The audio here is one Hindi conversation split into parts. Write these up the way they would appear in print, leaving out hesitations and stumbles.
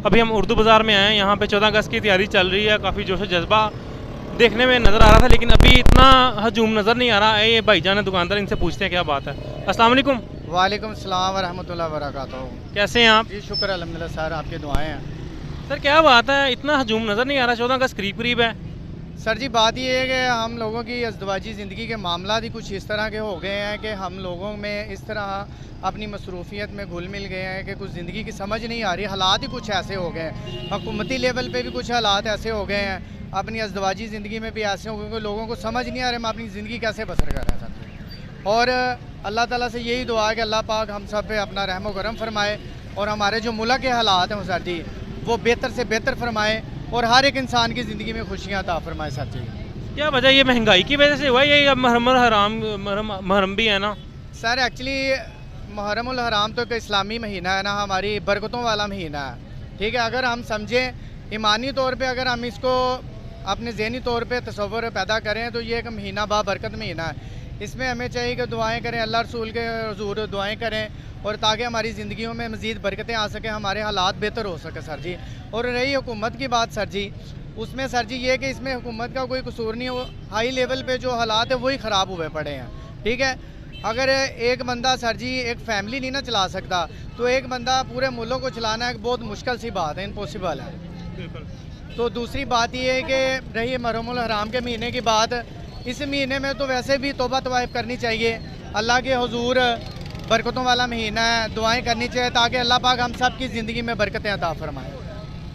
अभी हम उर्दू बाज़ार में आए हैं, यहाँ पे 14 अगस्त की तैयारी चल रही है, काफ़ी जोश जज्बा देखने में नज़र आ रहा था, लेकिन अभी इतना हजूम नज़र नहीं आ रहा है। ये भाईजान है दुकानदार, इनसे पूछते हैं क्या बात है। अस्सलाम वालेकुम। वालेकुम सलाम वरहमतुल्लाहि वबरकातुहू। कैसे हैं आप? जी शुक्र अल्हम्दुलिल्लाह सर, आपकी दुआएं हैं। सर क्या बात है, इतना हजूम नज़र नहीं आ रहा, 14 अगस्त करीब करीब है। सर जी बात ये है कि हम लोगों की अज़दवाजी ज़िंदगी के मामला ही कुछ इस तरह के हो गए हैं कि हम लोगों में इस तरह अपनी मसरूफ़ियत में घुल मिल गए हैं कि कुछ ज़िंदगी की समझ नहीं आ रही। हालात ही कुछ ऐसे हो गए हैं, हुकूमती लेवल पे भी कुछ हालात ऐसे हो गए हैं, अपनी अज़दवाजी ज़िंदगी में भी ऐसे हो गए कि लोगों को समझ नहीं आ रहा हम अपनी ज़िंदगी कैसे बसर कर रहे हैं सर। और अल्लाह ताला से यही दुआ है कि अल्लाह पाक हम सब पे अपना रहम व करम फरमाए और हमारे जो मुल्क के हालात हैं सर जी वो बेहतर से बेहतर फरमाए और हर एक इंसान की ज़िंदगी में खुशियाँ अता फरमाए सर जी। क्या वजह, ये महंगाई की वजह से हुआ, ये अब मुहर्रम भी है ना? सर एक्चुअली मुहर्रम उल हराम तो एक इस्लामी महीना है ना, हमारी बरकतों वाला महीना है, ठीक है। अगर हम समझें ईमानी तौर पे, अगर हम इसको अपने ज़हनी तौर पे तसव्वुर पैदा करें तो ये एक महीना बाबरकत महीना है। इसमें हमें चाहिए कि दुआएं करें, अल्लाह रसूल के हुज़ूर दुआएं करें और ताकि हमारी ज़िंदगियों में मज़ीद बरकतें आ सकें, हमारे हालात बेहतर हो सके सर जी। और रही हुकूमत की बात सर जी, उसमें सर जी ये कि इसमें हुकूमत का कोई कसूर नहीं है, वो हाई लेवल पे जो हालात है वही ख़राब हुए पड़े हैं, ठीक है। अगर एक बंदा सर जी एक फैमिली नहीं ना चला सकता तो एक बंदा पूरे मुल्क को चलाना एक बहुत मुश्किल सी बात है, इम्पॉसिबल है। बिल्कुल। तो दूसरी बात ये है कि रही मुहर्रम उल हराम के महीने की बात, इस महीने में तो वैसे भी तौबा तवाइफ करनी चाहिए, अल्लाह के हुजूर बरकतों वाला महीना है, दुआएं करनी चाहिए ताकि अल्लाह पाक हम सब की ज़िंदगी में बरकतें अता फरमाए।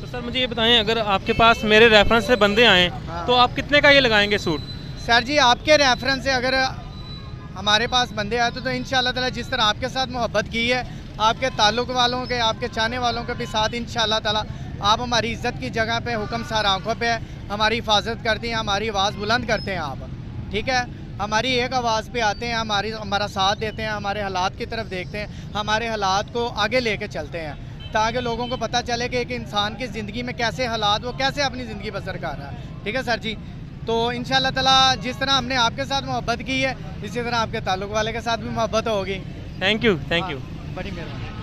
तो सर मुझे ये बताएं, अगर आपके पास मेरे रेफरेंस से बंदे आएँ हाँ। तो आप कितने का ये लगाएंगे सूट? सर जी आपके रेफरेंस से अगर हमारे पास बंदे आए तो इंशाअल्लाह ताला जिस तरह आपके साथ मोहब्बत की है, आपके ताल्लुक़ वालों के, आपके चाहने वालों के भी साथ इंशाअल्लाह ताला आप हमारी इज़्ज़त की जगह पे, हुक्म सार आँखों पे हमारी हिफाजत करते हैं, हमारी आवाज़ बुलंद करते हैं आप, ठीक है। हमारी एक आवाज़ पे आते हैं, हमारा साथ देते हैं, हमारे हालात की तरफ देखते हैं, हमारे हालात को आगे लेके चलते हैं ताकि लोगों को पता चले कि एक इंसान की ज़िंदगी में कैसे हालात, वो कैसे अपनी ज़िंदगी बसर कर रहा है, ठीक है सर जी। तो इंशाअल्लाह ताला जिस तरह हमने आपके साथ मोहब्बत की है इसी तरह आपके ताल्लुक़ वाले के साथ भी मोहब्बत होगी। Thank you, thank you. बड़ी मेहरबानी।